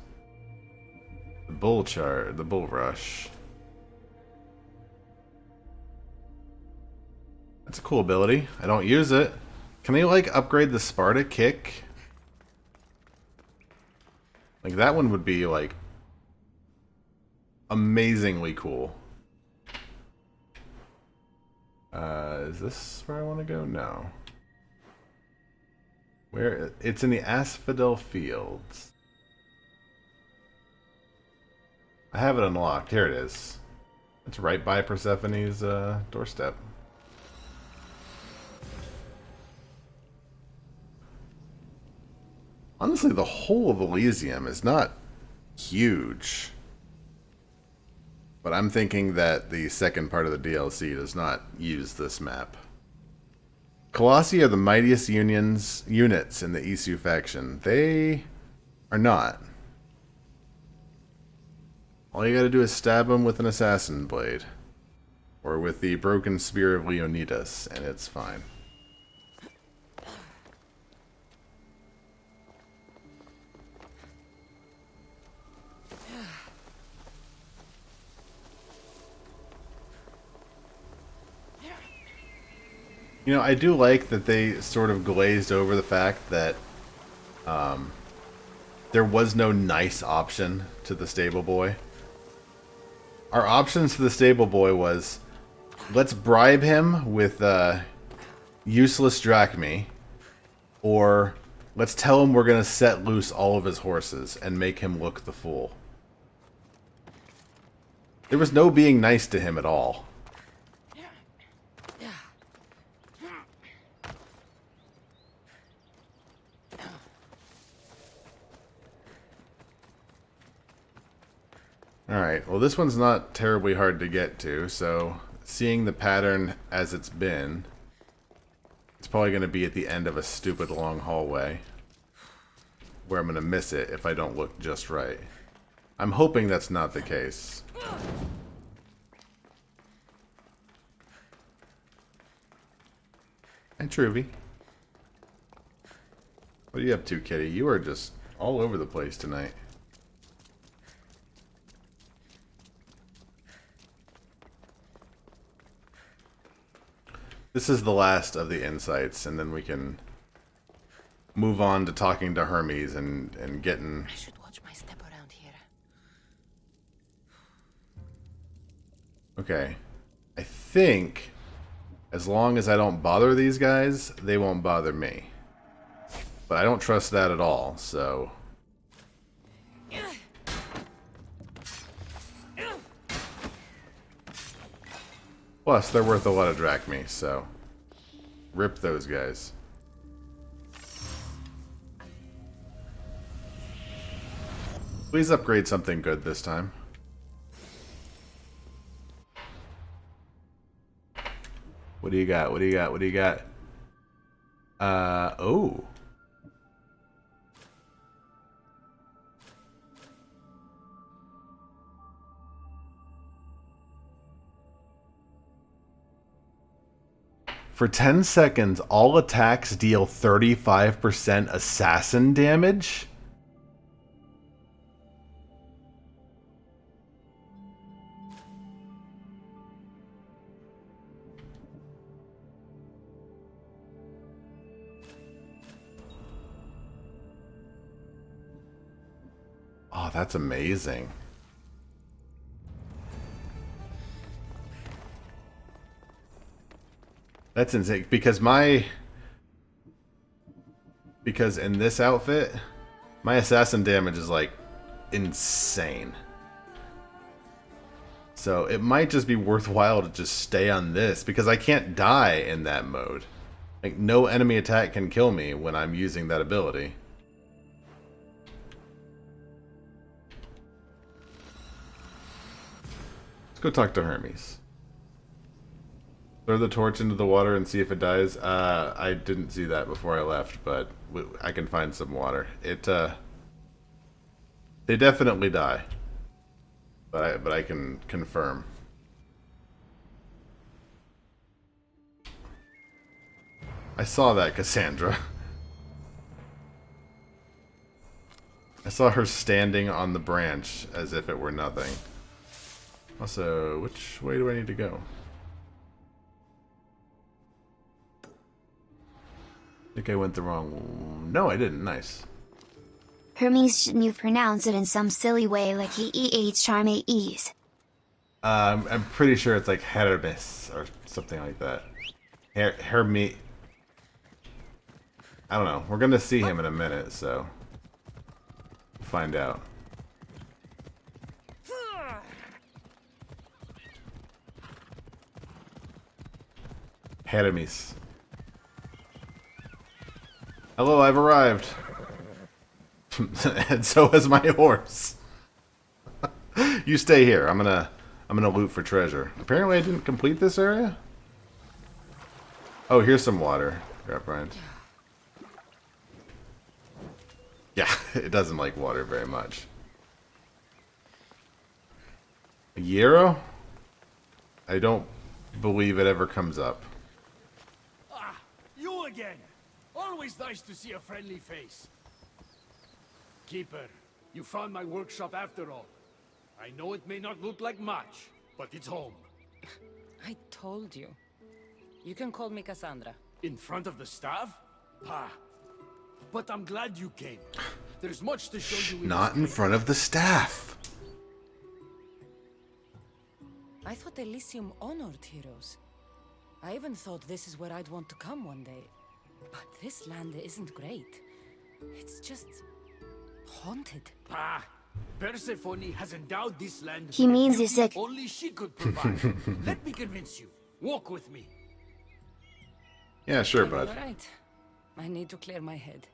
The bull rush. That's a cool ability. I don't use it. Can I, like, upgrade the Sparta kick? Like, that one would be, like, amazingly cool. Is this where I want to go? No. Where? It's in the Asphodel Fields. I have it unlocked. Here it is. It's right by Persephone's doorstep. Honestly, the whole of Elysium is not huge. But I'm thinking that the second part of the DLC does not use this map. Colossi are the mightiest units in the Isu faction. They are not. All you gotta do is stab them with an assassin blade. Or with the broken spear of Leonidas, and it's fine. You know, I do like that they sort of glazed over the fact that there was no nice option to the stable boy. Our options to the stable boy was, let's bribe him with useless drachmae, or let's tell him we're going to set loose all of his horses and make him look the fool. There was no being nice to him at all. Alright, well this one's not terribly hard to get to, so seeing the pattern as it's been, it's probably going to be at the end of a stupid long hallway, where I'm going to miss it if I don't look just right. I'm hoping that's not the case. And Truvy. What are you up to, kitty? You are just all over the place tonight. This is the last of the insights, and then we can move on to talking to Hermes and getting... I should watch my step around here. Okay. I think as long as I don't bother these guys, they won't bother me. But I don't trust that at all, so... Plus, they're worth a lot of drachmae, so... Rip those guys. Please upgrade something good this time. What do you got? What do you got? What do you got? Oh. For 10 seconds, all attacks deal 35% assassin damage? Oh, that's amazing. That's insane because in this outfit, my assassin damage is like insane. So it might just be worthwhile to just stay on this because I can't die in that mode. Like no enemy attack can kill me when I'm using that ability. Let's go talk to Hermes. Throw the torch into the water and see if it dies. I didn't see that before I left, but I can find some water. They definitely die, but I can confirm. I saw that, Cassandra. I saw her standing on the branch as if it were nothing. Also, which way do I need to go? I think I went the wrong... No, I didn't. Nice. Hermes, shouldn't you pronounce it in some silly way like He-E-H-Charme-Ease? I'm pretty sure it's like Hermes or something like that. Hermes... I don't know. We're going to see him in a minute, so... we'll find out. Hermes. Hello, I've arrived. And so has my horse. You stay here. I'm gonna loot for treasure. Apparently I didn't complete this area. Oh, here's some water. Grab Brian. Yeah, it doesn't like water very much. A Gyro? I don't believe it ever comes up. Ah, you again. Always nice to see a friendly face. Keeper, you found my workshop after all. I know it may not look like much, but it's home. I told you. You can call me Cassandra. In front of the staff? Pah. But I'm glad you came. There's much to show you. Not in front of the staff. I thought Elysium honored heroes. I even thought this is where I'd want to come one day. But this land isn't great. It's just... haunted. Ah, Persephone has endowed this land. He means he's sick. Only she could provide. Let me convince you. Walk with me. Yeah, sure, bud. All right. I need to clear my head.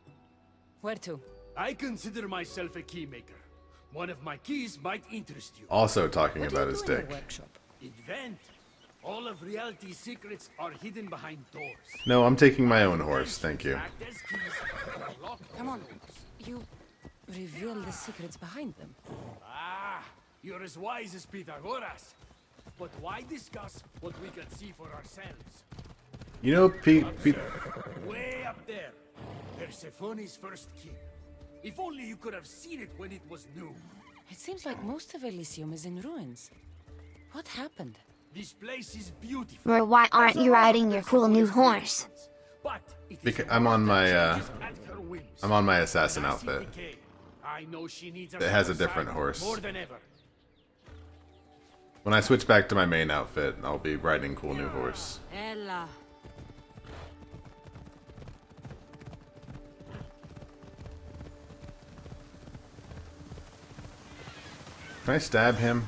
Where to? I consider myself a key maker. One of my keys might interest you. Also talking What about do you his do in dick. your workshop? Invent. All of reality's secrets are hidden behind doors. No, I'm taking my own horse, thank you. Act as keys to unlock Come on. doors. You reveal the secrets behind them. Ah, you're as wise as Pythagoras. But why discuss what we can see for ourselves? You know, Way up there. Persephone's first key. If only you could have seen it when it was new. It seems like most of Elysium is in ruins. What happened? This place is beautiful. Roar, why aren't you riding your cool new horse? But it because is I'm on my at her whims. I'm on my assassin As in outfit. decay, I know she needs It has a side different horse. more than ever. When I switch back to my main outfit, I'll be riding cool new horse. Ella. Can I stab him?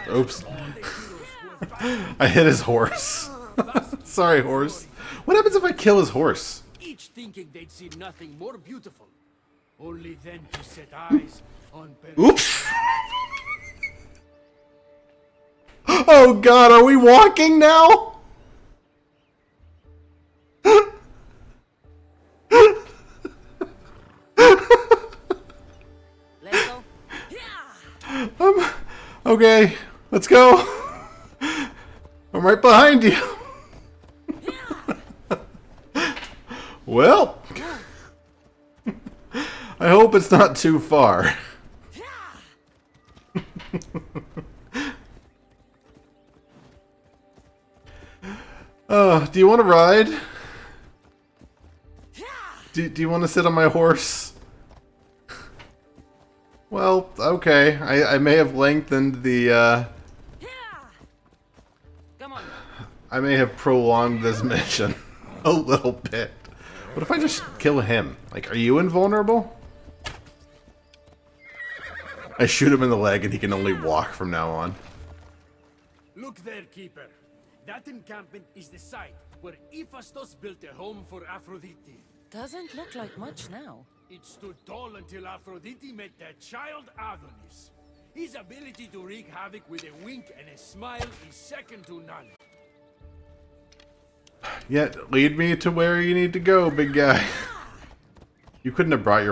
Oops. I hit his horse. Sorry, horse. What happens if I kill his horse? Each thinking they'd see nothing more beautiful. Only then to set eyes on Oops. Oh god, are we walking now? Let's go. Okay, let's go. I'm right behind you. Well, I hope it's not too far. Do you want to ride? Do you want to sit on my horse? Well, okay. I may have lengthened the, Come on. I may have prolonged this mission a little bit. What if I just kill him? Like, are you invulnerable? I shoot him in the leg and he can only walk from now on. Look there, Keeper. That encampment is the site where Hephaestus built a home for Aphrodite. Doesn't look like much now. It stood tall until Aphrodite met their child Adonis. His ability to wreak havoc with a wink and a smile is second to none. Yet, lead me to where you need to go, big guy. You couldn't have brought your